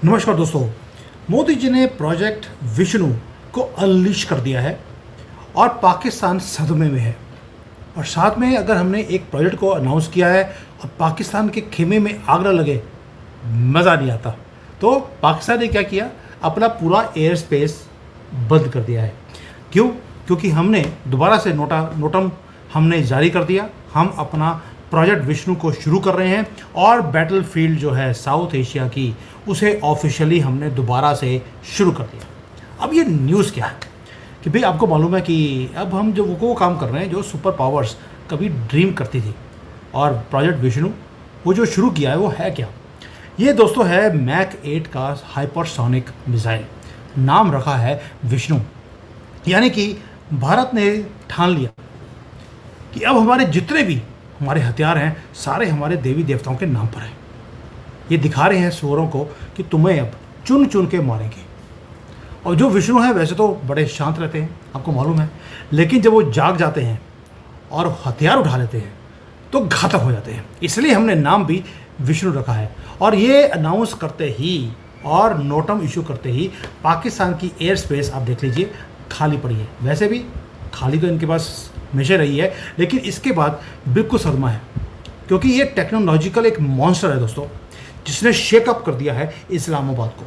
नमस्कार दोस्तों। मोदी जी ने प्रोजेक्ट विष्णु को अनलीश कर दिया है और पाकिस्तान सदमे में है। और साथ में अगर हमने एक प्रोजेक्ट को अनाउंस किया है और पाकिस्तान के खेमे में आग न लगे, मज़ा नहीं आता। तो पाकिस्तान ने क्या किया, अपना पूरा एयर स्पेस बंद कर दिया है। क्यों? क्योंकि हमने दोबारा से नोटम हमने जारी कर दिया। हम अपना प्रोजेक्ट विष्णु को शुरू कर रहे हैं और बैटलफील्ड जो है साउथ एशिया की, उसे ऑफिशियली हमने दोबारा से शुरू कर दिया। अब ये न्यूज़ क्या है कि भाई आपको मालूम है कि अब हम जो वो काम कर रहे हैं जो सुपर पावर्स कभी ड्रीम करती थी, और प्रोजेक्ट विष्णु वो जो शुरू किया है वो है क्या? ये दोस्तों है मैक 8 का हाइपरसोनिक मिसाइल। नाम रखा है विष्णु। यानी कि भारत ने ठान लिया कि अब हमारे जितने भी हमारे हथियार हैं सारे हमारे देवी देवताओं के नाम पर हैं। ये दिखा रहे हैं सुअरों को कि तुम्हें अब चुन चुन के मारेंगे। और जो विष्णु है वैसे तो बड़े शांत रहते हैं, आपको मालूम है, लेकिन जब वो जाग जाते हैं और हथियार उठा लेते हैं तो घातक हो जाते हैं। इसलिए हमने नाम भी विष्णु रखा है। और ये अनाउंस करते ही और नोटम इशू करते ही पाकिस्तान की एयर स्पेस आप देख लीजिए खाली पड़ी है। वैसे भी खाली तो इनके पास हमेशा रही है, लेकिन इसके बाद बिल्कुल सदमा है, क्योंकि ये टेक्नोलॉजिकल एक मॉन्स्टर है दोस्तों, जिसने शेकअप कर दिया है इस्लामाबाद को।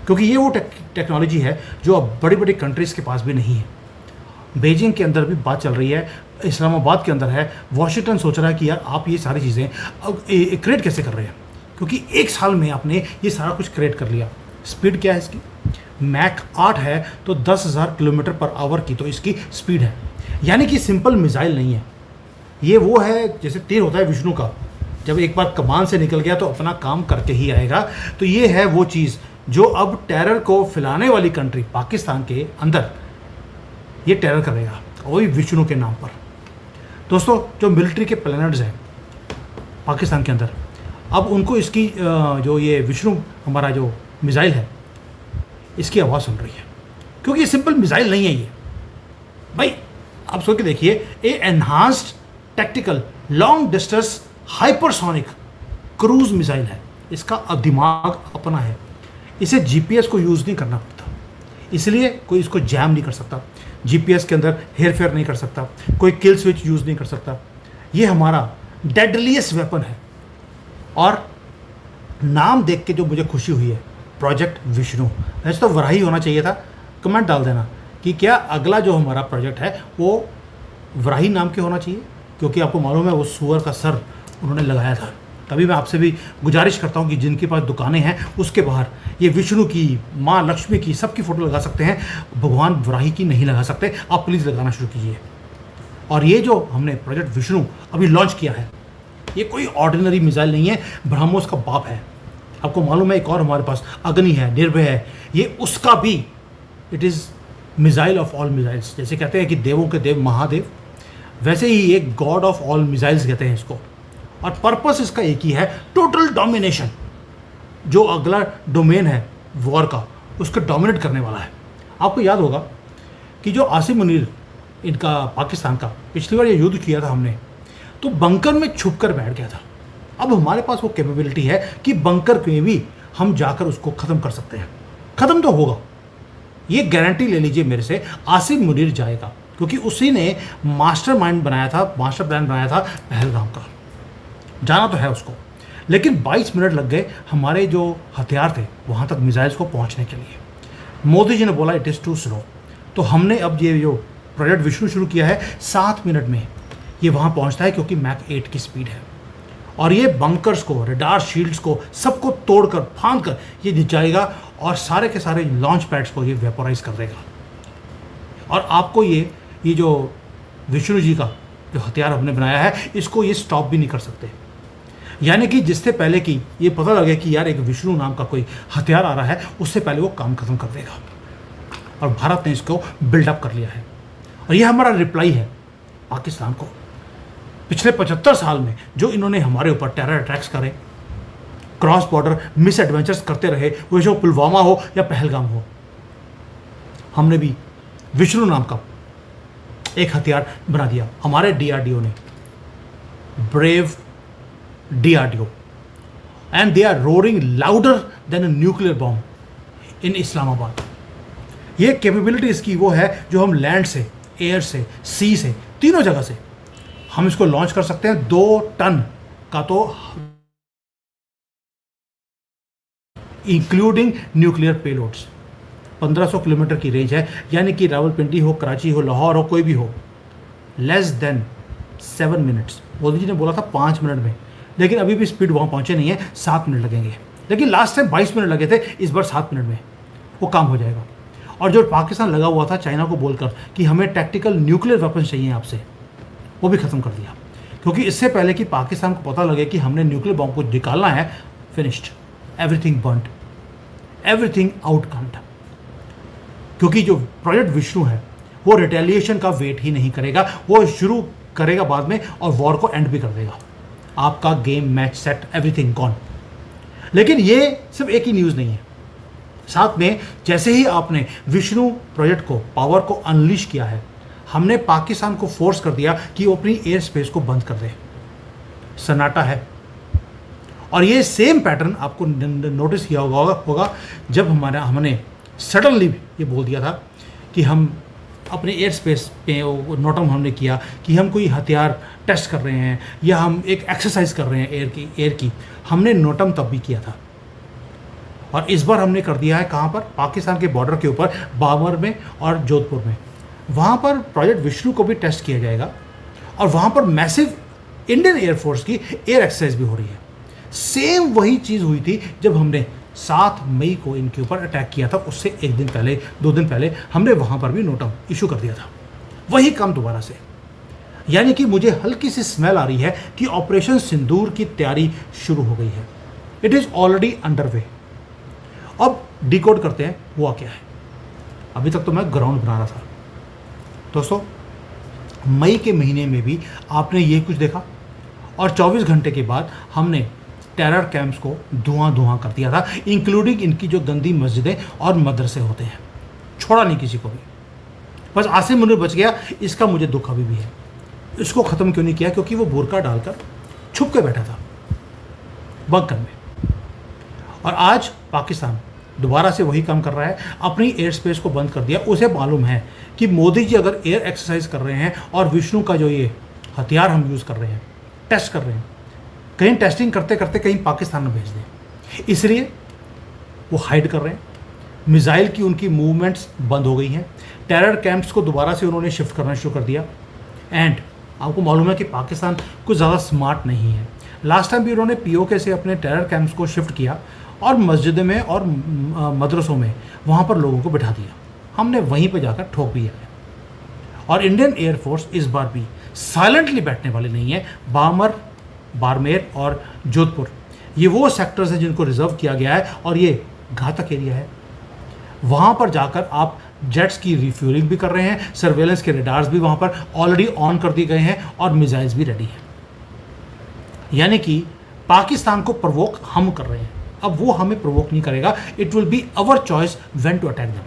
क्योंकि ये वो टेक्नोलॉजी है जो अब बड़ी बड़ी कंट्रीज़ के पास भी नहीं है। बीजिंग के अंदर भी बात चल रही है, इस्लामाबाद के अंदर है। वॉशिंगटन सोच रहा है कि यार आप ये सारी चीज़ें अब क्रिएट कैसे कर रहे हैं, क्योंकि एक साल में आपने ये सारा कुछ क्रिएट कर लिया। स्पीड क्या है इसकी? मैक 8 है तो 10,000 किलोमीटर पर आवर की तो इसकी स्पीड है। यानी कि सिंपल मिसाइल नहीं है ये। वो है जैसे तीर होता है विष्णु का, जब एक बार कमान से निकल गया तो अपना काम करके ही आएगा। तो ये है वो चीज़ जो अब टेरर को फैलाने वाली कंट्री पाकिस्तान के अंदर ये टेरर करेगा, वही विष्णु के नाम पर। दोस्तों जो मिलिट्री के प्लानर्स हैं पाकिस्तान के अंदर, अब उनको इसकी जो ये विष्णु हमारा जो मिसाइल है इसकी आवाज़ सुन रही है, क्योंकि ये सिंपल मिसाइल नहीं है ये भाई। आप सोच के देखिए, a enhanced tactical long distance hypersonic cruise missile है। इसका अब दिमाग अपना है, इसे जीपीएस को यूज़ नहीं करना पड़ता, इसलिए कोई इसको जैम नहीं कर सकता, जीपीएस के अंदर हेर फेर नहीं कर सकता, कोई किल स्विच यूज़ नहीं कर सकता। ये हमारा डेडलीस्ट वेपन है। और नाम देख के जो मुझे खुशी हुई है, प्रोजेक्ट विष्णु, वैसे तो वराही होना चाहिए था। कमेंट डाल देना कि क्या अगला जो हमारा प्रोजेक्ट है वो वराही नाम के होना चाहिए, क्योंकि आपको मालूम है वो सुअर का सर उन्होंने लगाया था। तभी मैं आपसे भी गुजारिश करता हूँ कि जिनके पास दुकानें हैं उसके बाहर ये विष्णु की, माँ लक्ष्मी की, सबकी फ़ोटो लगा सकते हैं, भगवान वराही की नहीं लगा सकते। आप प्लीज़ लगाना शुरू कीजिए। और ये जो हमने प्रोजेक्ट विष्णु अभी लॉन्च किया है, ये कोई ऑर्डिनरी मिसाइल नहीं है, ब्रह्मोस का बाप है। आपको मालूम है एक और हमारे पास अग्नि है, निर्भय है, ये उसका भी it is missile of all missiles. जैसे कहते हैं कि देवों के देव महादेव, वैसे ही एक गॉड ऑफ ऑल मिसाइल्स कहते हैं इसको। और पर्पस इसका एक ही है, टोटल डोमिनेशन। जो अगला डोमेन है वॉर का, उसको डोमिनेट करने वाला है। आपको याद होगा कि जो आसिम मुनीर इनका पाकिस्तान का पिछली बार ये युद्ध किया था हमने, तो बंकर में छुप कर बैठ गया था। अब हमारे पास वो कैपेबिलिटी है कि बंकर में भी हम जाकर उसको ख़त्म कर सकते हैं। ख़त्म तो होगा, ये गारंटी ले लीजिए मेरे से, आसिम मुनीर जाएगा, क्योंकि उसी ने मास्टरमाइंड बनाया था, मास्टर प्लान बनाया था पहलगाम का। जाना तो है उसको, लेकिन 22 मिनट लग गए हमारे जो हथियार थे वहाँ तक मिसाइल्स को पहुँचने के लिए। मोदी जी ने बोला इट इज़ टू स्लो। तो हमने अब ये जो प्रोजेक्ट विष्णु शुरू किया है 7 मिनट में ये वहाँ पहुँचता है, क्योंकि मैक 8 की स्पीड है। और ये बंकर्स को, रडार शील्ड्स को सबको तोड़कर फांद कर ये नीचे जाएगा और सारे के सारे लॉन्च पैड्स को ये वेपोराइज कर देगा। और आपको ये जो विष्णु जी का जो हथियार हमने बनाया है, इसको ये स्टॉप भी नहीं कर सकते। यानी कि जिससे पहले कि ये पता लगे कि यार एक विष्णु नाम का कोई हथियार आ रहा है, उससे पहले वो काम खत्म कर देगा। और भारत ने इसको बिल्डअप कर लिया है। और ये हमारा रिप्लाई है पाकिस्तान को। पिछले 75 साल में जो इन्होंने हमारे ऊपर टेरर अटैक्स करे, क्रॉस बॉर्डर मिस एडवेंचर्स करते रहे, वो जो पुलवामा हो या पहलगाम हो, हमने भी विष्णु नाम का एक हथियार बना दिया। हमारे डीआरडीओ ने, brave DRDO, and they are roaring louder than a nuclear bomb in Islamabad. ये कैपेबिलिटी इसकी वो है जो हम लैंड से, एयर से, सी से, तीनों जगह से हम इसको लॉन्च कर सकते हैं। 2 टन का तो इंक्लूडिंग न्यूक्लियर पेलोड्स। 1500 किलोमीटर की रेंज है, यानी कि रावलपिंडी हो, कराची हो, लाहौर हो, कोई भी हो, less than 7 minutes. Modi ji ने बोला था 5 मिनट में, लेकिन अभी भी स्पीड वहाँ पहुँचे नहीं है, 7 मिनट लगेंगे। लेकिन लास्ट टाइम 22 मिनट लगे थे, इस बार 7 मिनट में वो काम हो जाएगा। और जो पाकिस्तान लगा हुआ था चाइना को बोलकर कि हमें टैक्टिकल न्यूक्लियर वेपन चाहिए आपसे, वो भी ख़त्म कर दिया। क्योंकि इससे पहले कि पाकिस्तान को पता लगे कि हमने न्यूक्लियर बॉम्ब को निकालना है, फिनिश्ड, एवरीथिंग बर्न्ड, एवरीथिंग आउटकम्ड। क्योंकि जो प्रोजेक्ट विष्णु है वो रिटेलिएशन का वेट ही नहीं करेगा, वो शुरू करेगा बाद में और वॉर को एंड भी कर देगा। आपका game, match, set, everything gone. लेकिन ये सिर्फ एक ही न्यूज़ नहीं है, साथ में जैसे ही आपने विष्णु प्रोजेक्ट को, पावर को अनलीश किया है, हमने पाकिस्तान को फोर्स कर दिया कि वो अपनी एयर स्पेस को बंद कर दे। सन्नाटा है। और ये सेम पैटर्न आपको नोटिस किया होगा जब हमने सडनली ये बोल दिया था कि हम अपने एयर स्पेस पे नोटम हमने किया कि हम कोई हथियार टेस्ट कर रहे हैं या हम एक एक्सरसाइज कर रहे हैं एयर की। हमने नोटम तब भी किया था, और इस बार हमने कर दिया है कहाँ पर? पाकिस्तान के बॉर्डर के ऊपर, बाबर में और जोधपुर में। वहाँ पर प्रोजेक्ट विष्णु को भी टेस्ट किया जाएगा, और वहाँ पर मैसिव इंडियन एयरफोर्स की एयर एक्सरसाइज भी हो रही है। सेम वही चीज़ हुई थी जब हमने 7 मई को इनके ऊपर अटैक किया था, उससे 1 दिन पहले, 2 दिन पहले हमने वहाँ पर भी नोटम इशू कर दिया था। वही काम दोबारा से। यानी कि मुझे हल्की सी स्मेल आ रही है कि ऑपरेशन सिंदूर की तैयारी शुरू हो गई है। It is already under way. अब डिकोड करते हैं हुआ क्या है। अभी तक तो मैं ग्राउंड बना रहा था दोस्तों। मई के महीने में भी आपने ये कुछ देखा, और 24 घंटे के बाद हमने टेरर कैंप्स को धुआं कर दिया था, इंक्लूडिंग इनकी जो गंदी मस्जिदें और मदरसे होते हैं। छोड़ा नहीं किसी को भी। बस आसिम मुनीर बच गया, इसका मुझे दुख अभी भी है। इसको ख़त्म क्यों नहीं किया? क्योंकि वो बुर्का डालकर छुप के बैठा था बंकर में। और आज पाकिस्तान दोबारा से वही काम कर रहा है, अपनी एयर स्पेस को बंद कर दिया। उसे मालूम है कि मोदी जी अगर एयर एक्सरसाइज कर रहे हैं और विष्णु का जो ये हथियार हम यूज़ कर रहे हैं, टेस्ट कर रहे हैं, कहीं टेस्टिंग करते करते कहीं पाकिस्तान में भेज दें, इसलिए वो हाइड कर रहे हैं। मिसाइल की उनकी मूवमेंट्स बंद हो गई हैं। टेरर कैंप्स को दोबारा से उन्होंने शिफ्ट करना शुरू कर दिया। एंड आपको मालूम है कि पाकिस्तान कुछ ज़्यादा स्मार्ट नहीं है। लास्ट टाइम भी उन्होंने पीओके से अपने टेरर कैंप्स को शिफ्ट किया और मस्जिदों में और मदरसों में वहाँ पर लोगों को बिठा दिया। हमने वहीं पर जाकर ठोक भी है। और इंडियन एयरफोर्स इस बार भी साइलेंटली बैठने वाली नहीं है। बाड़मेर और जोधपुर ये वो सेक्टर्स हैं जिनको रिजर्व किया गया है, और ये घातक एरिया है। वहाँ पर जाकर आप जेट्स की रिफ्यूलिंग भी कर रहे हैं, सर्वेलेंस के रेडार्स भी वहाँ पर ऑलरेडी ऑन कर दिए गए हैं, और मिसाइल्स भी रेडी हैं। यानी कि पाकिस्तान को प्रवोक हम कर रहे हैं। अब वो हमें प्रवोक नहीं करेगा। It will be our choice when to attack them.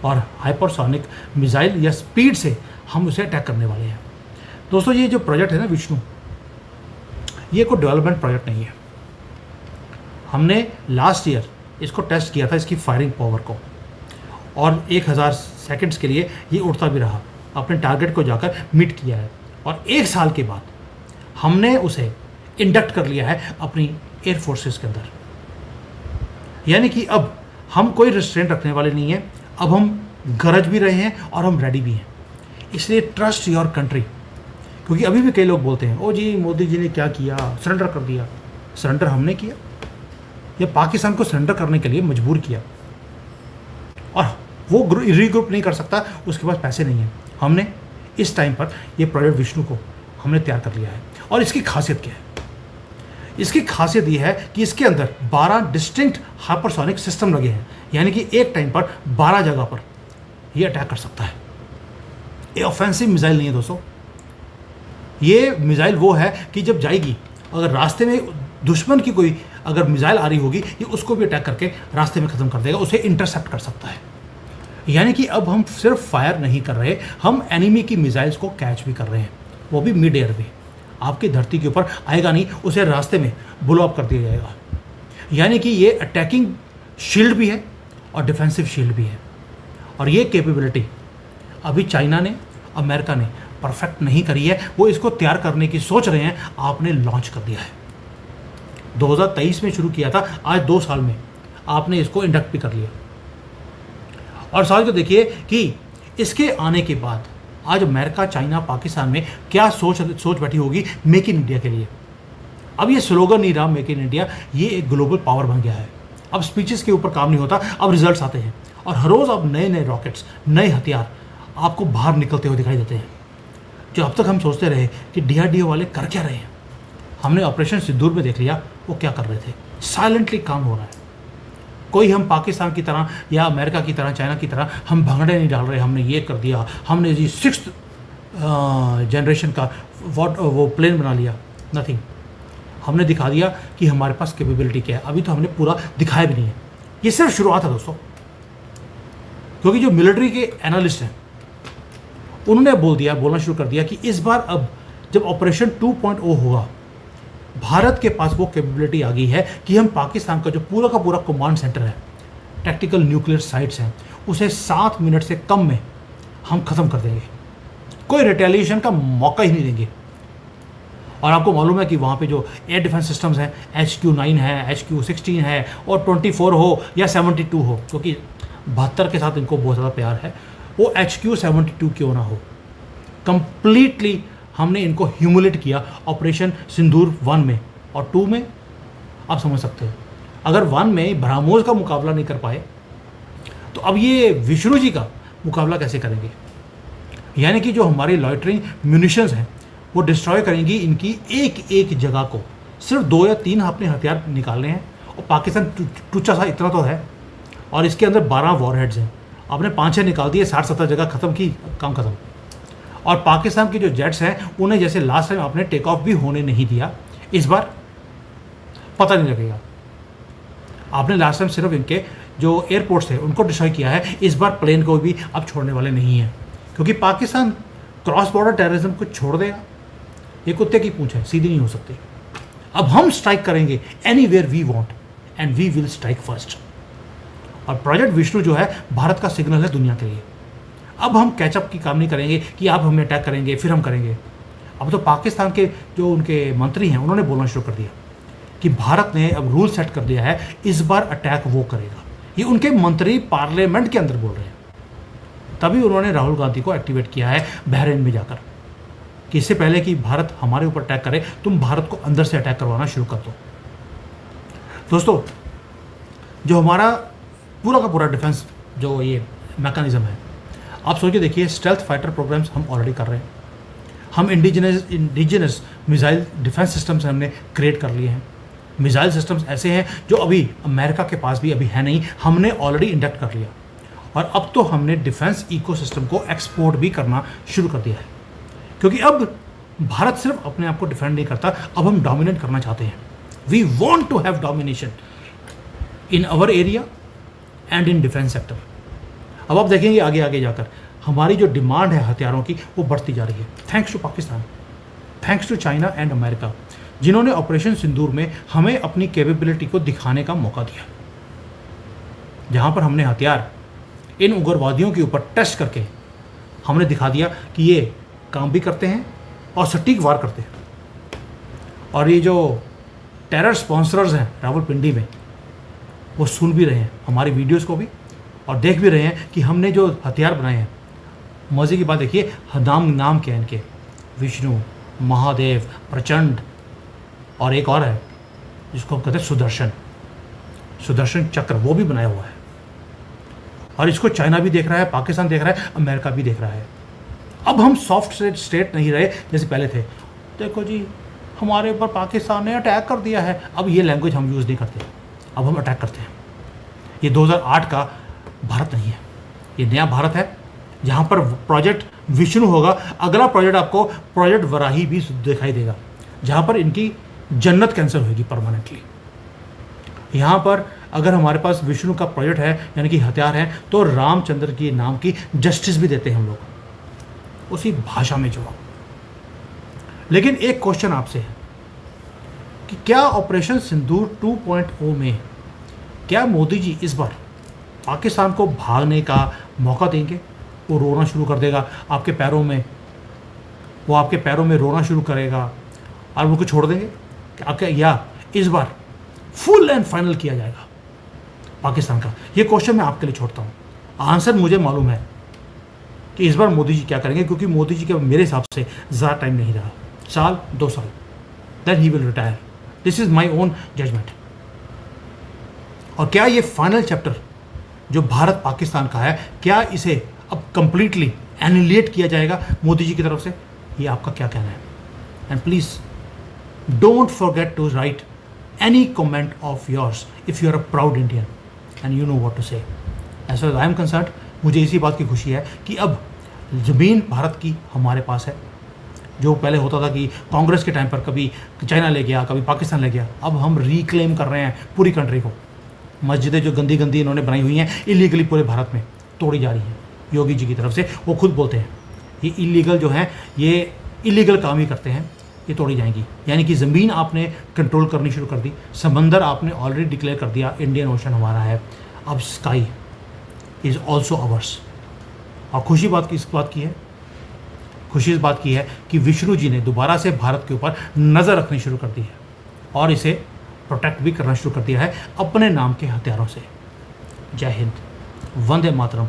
और हाइपरसोनिक मिसाइल या स्पीड से हम उसे अटैक करने वाले हैं। दोस्तों ये जो प्रोजेक्ट है ना विष्णु, ये कोई डेवलपमेंट प्रोजेक्ट नहीं है। हमने लास्ट ईयर इसको टेस्ट किया था, इसकी फायरिंग पावर को, और 1000 सेकंड्स के लिए ये उड़ता भी रहा, अपने टारगेट को जाकर मीट किया है। और 1 साल के बाद हमने उसे इंडक्ट कर लिया है अपनी एयर फोर्सेस के अंदर। यानी कि अब हम कोई रिस्ट्रेंट रखने वाले नहीं हैं। अब हम गरज भी रहे हैं और हम रेडी भी हैं। इसलिए ट्रस्ट योर कंट्री। क्योंकि अभी भी कई लोग बोलते हैं, ओ जी मोदी जी ने क्या किया, सरेंडर कर दिया। सरेंडर हमने किया या पाकिस्तान को सरेंडर करने के लिए मजबूर किया? और वो रीग्रुप नहीं कर सकता, उसके पास पैसे नहीं हैं। हमने इस टाइम पर ये प्रोजेक्ट विष्णु को हमने तैयार कर लिया है। और इसकी खासियत क्या है? इसकी खासियत ये है कि इसके अंदर 12 डिस्टिंक्ट हाइपरसोनिक सिस्टम लगे हैं। यानी कि एक टाइम पर 12 जगह पर ये अटैक कर सकता है। ये ऑफेंसिव मिसाइल नहीं है दोस्तों। ये मिसाइल वो है कि जब जाएगी, अगर रास्ते में दुश्मन की कोई अगर मिसाइल आ रही होगी, ये उसको भी अटैक करके रास्ते में ख़त्म कर देगा, उसे इंटरसेप्ट कर सकता है। यानी कि अब हम सिर्फ फायर नहीं कर रहे, हम एनिमी की मिसाइल्स को कैच भी कर रहे हैं, वो भी मिड एयर में। आपकी धरती के ऊपर आएगा नहीं, उसे रास्ते में ब्लो अप कर दिया जाएगा। यानी कि ये अटैकिंग शील्ड भी है और डिफेंसिव शील्ड भी है। और ये कैपेबिलिटी अभी चाइना ने, अमेरिका ने परफेक्ट नहीं करी है, वो इसको तैयार करने की सोच रहे हैं, आपने लॉन्च कर दिया है। 2023 में शुरू किया था, आज 2 साल में आपने इसको इंडक्ट भी कर लिया। और साथ ही देखिए कि इसके आने के बाद आज अमेरिका, चाइना, पाकिस्तान में क्या सोच बैठी होगी मेक इन इंडिया के लिए। अब ये स्लोगन नहीं रहा मेक इन इंडिया, ये एक ग्लोबल पावर बन गया है। अब स्पीचेस के ऊपर काम नहीं होता, अब रिजल्ट्स आते हैं और हर रोज़ अब नए नए रॉकेट्स, नए हथियार आपको बाहर निकलते हुए दिखाई देते हैं। जो अब तक हम सोचते रहे कि DRDO वाले कर क्या रहे हैं, हमने ऑपरेशन सिंदूर में देख लिया वो क्या कर रहे थे। साइलेंटली काम हो रहा है। कोई हम पाकिस्तान की तरह या अमेरिका की तरह, चाइना की तरह हम भंगड़े नहीं डाल रहे, हमने ये कर दिया, हमने जी 6th जनरेशन का वो प्लेन बना लिया। नथिंग। हमने दिखा दिया कि हमारे पास कैपेबिलिटी क्या है। अभी तो हमने पूरा दिखाया भी नहीं है, ये सिर्फ शुरुआत है दोस्तों। क्योंकि जो मिलिट्री के एनालिस्ट हैं उन्होंने बोलना शुरू कर दिया कि इस बार अब जब ऑपरेशन 2.0 होगा, भारत के पास वो कैपेबिलिटी आ गई है कि हम पाकिस्तान का जो पूरा का पूरा कमांड सेंटर है, टैक्टिकल न्यूक्लियर साइट्स हैं, उसे 7 मिनट से कम में हम ख़त्म कर देंगे। कोई रिटेलिएशन का मौका ही नहीं देंगे। और आपको मालूम है कि वहाँ पे जो एयर डिफेंस सिस्टम्स हैं, HQ9 है, HQ16 है, और 24 हो या 72 हो, क्योंकि 72 के साथ इनको बहुत ज़्यादा प्यार है, वो HQ72 क्यों ना हो, कंप्लीटली हमने इनको ह्यूमिलेट किया ऑपरेशन सिंदूर 1 में और 2 में। आप समझ सकते हैं, अगर 1 में ब्रह्मोस का मुकाबला नहीं कर पाए तो अब ये विष्णु जी का मुकाबला कैसे करेंगे। यानी कि जो हमारी लॉइटरिंग म्यूनिशंस हैं वो डिस्ट्रॉय करेंगी इनकी एक एक जगह को। सिर्फ 2 या 3 अपने हथियार निकालने हैं, और पाकिस्तान टूचा सा इतना तो है, और इसके अंदर 12 वॉरहेड्स हैं। आपने 5-6 निकाल दिए, 60-70 जगह ख़त्म की, काम ख़त्म। और पाकिस्तान के जो जेट्स हैं उन्हें जैसे लास्ट टाइम आपने टेक ऑफ भी होने नहीं दिया, इस बार पता नहीं लगेगा। आपने लास्ट टाइम सिर्फ इनके जो एयरपोर्ट्स थे उनको डिस्ट्रॉय किया है, इस बार प्लेन को भी अब छोड़ने वाले नहीं हैं, क्योंकि पाकिस्तान क्रॉस बॉर्डर टेररिज्म को छोड़ देगा। ये कुत्ते की पूंछ है, सीधी नहीं हो सकती। अब हम स्ट्राइक करेंगे anywhere we want and we will strike first. और प्रोजेक्ट विष्णु जो है भारत का सिग्नल है दुनिया के लिए। अब हम कैचअप की काम नहीं करेंगे कि आप हमें अटैक करेंगे फिर हम करेंगे। अब तो पाकिस्तान के जो उनके मंत्री हैं उन्होंने बोलना शुरू कर दिया कि भारत ने अब रूल सेट कर दिया है, इस बार अटैक वो करेगा। ये उनके मंत्री पार्लियामेंट के अंदर बोल रहे हैं। तभी उन्होंने राहुल गांधी को एक्टिवेट किया है बहरीन में जाकर कि इससे पहले कि भारत हमारे ऊपर अटैक करे, तुम भारत को अंदर से अटैक करवाना शुरू कर दो। दोस्तों, जो हमारा पूरा का पूरा डिफेंस जो ये मैकेनिज्म है, आप सोच के देखिए, स्टेल्थ फाइटर प्रोग्राम्स हम ऑलरेडी कर रहे हैं। हम इंडिजिनस मिसाइल डिफेंस सिस्टम्स हमने क्रिएट कर लिए हैं। मिसाइल सिस्टम्स ऐसे हैं जो अभी अमेरिका के पास भी अभी है नहीं, हमने ऑलरेडी इंडक्ट कर लिया। और अब तो हमने डिफेंस इकोसिस्टम को एक्सपोर्ट भी करना शुरू कर दिया है, क्योंकि अब भारत सिर्फ अपने आप को डिफेंड नहीं करता, अब हम डोमिनेट करना चाहते हैं। We want to have domination in our area and in defence sector. अब आप देखेंगे आगे आगे जाकर हमारी जो डिमांड है हथियारों की वो बढ़ती जा रही है, thanks to Pakistan, thanks to China and America, जिन्होंने ऑपरेशन सिंदूर में हमें अपनी कैपेबिलिटी को दिखाने का मौका दिया। जहां पर हमने हथियार इन उग्रवादियों के ऊपर टेस्ट करके हमने दिखा दिया कि ये काम भी करते हैं और सटीक वार करते हैं। और ये जो टेरर स्पॉन्सर्स हैं रावलपिंडी में, वो सुन भी रहे हैं हमारी वीडियोस को भी और देख भी रहे हैं कि हमने जो हथियार बनाए हैं। मज़े की बात देखिए, नाम क्या है इनके, विष्णु, महादेव, प्रचंड, और एक और है जिसको हम कहते हैं सुदर्शन चक्र, वो भी बनाया हुआ है। और इसको चाइना भी देख रहा है, पाकिस्तान देख रहा है, अमेरिका भी देख रहा है। अब हम सॉफ्ट स्टेट नहीं रहे जैसे पहले थे। देखो जी, हमारे ऊपर पाकिस्तान ने अटैक कर दिया है, अब ये लैंग्वेज हम यूज़ नहीं करते, अब हम अटैक करते हैं। ये 2008 का भारत नहीं है, ये नया भारत है जहाँ पर प्रोजेक्ट विष्णु होगा। अगला प्रोजेक्ट आपको प्रोजेक्ट वराही भी दिखाई देगा, जहाँ पर इनकी जन्नत कैंसिल होगी परमानेंटली। यहाँ पर अगर हमारे पास विष्णु का प्रोजेक्ट है यानी कि हथियार है, तो रामचंद्र की नाम की जस्टिस भी देते हैं हम लोग, उसी भाषा में जवाब। लेकिन एक क्वेश्चन आपसे है कि क्या ऑपरेशन सिंदूर 2.0 में क्या मोदी जी इस बार पाकिस्तान को भागने का मौका देंगे? वो रोना शुरू कर देगा आपके पैरों में, वो आपके पैरों में रोना शुरू करेगा और उनको छोड़ देंगे आपके, या इस बार फुल एंड फाइनल किया जाएगा पाकिस्तान का? ये क्वेश्चन मैं आपके लिए छोड़ता हूँ। आंसर मुझे मालूम है कि इस बार मोदी जी क्या करेंगे, क्योंकि मोदी जी के मेरे हिसाब से ज़्यादा टाइम नहीं रहा, साल 2 साल, then he will retire. This is my own judgement. और क्या ये फाइनल चैप्टर जो भारत पाकिस्तान का है, क्या इसे अब कंप्लीटली एनिलेट किया जाएगा मोदी जी की तरफ से? ये आपका क्या कहना है? And please don't forget to write any comment of yours if you are a proud Indian and you know what to say. As far as I am concerned, मुझे इसी बात की खुशी है कि अब ज़मीन भारत की हमारे पास है। जो पहले होता था कि कांग्रेस के टाइम पर कभी चाइना ले गया, कभी पाकिस्तान ले गया, अब हम रिक्लेम कर रहे हैं पूरी कंट्री को। मस्जिदें जो गंदी गंदी इन्होंने बनाई हुई हैं इलीगली पूरे भारत में तोड़ी जा रही हैं योगी जी की तरफ से। वो खुद बोलते हैं ये इलीगल जो हैं, ये इलीगल काम ही करते हैं, ये तोड़ी जाएंगी। यानी कि ज़मीन आपने कंट्रोल करनी शुरू कर दी, समंदर आपने ऑलरेडी डिक्लेयर कर दिया इंडियन ओशन हमारा है, अब स्काई इज़ ऑल्सो अवर्स। और खुशी बात की इस बात की है, खुशी इस बात की है कि विष्णु जी ने दोबारा से भारत के ऊपर नज़र रखनी शुरू कर दी है और इसे प्रोटेक्ट भी करना शुरू कर दिया है अपने नाम के हथियारों से। जय हिंद, वंदे मातरम।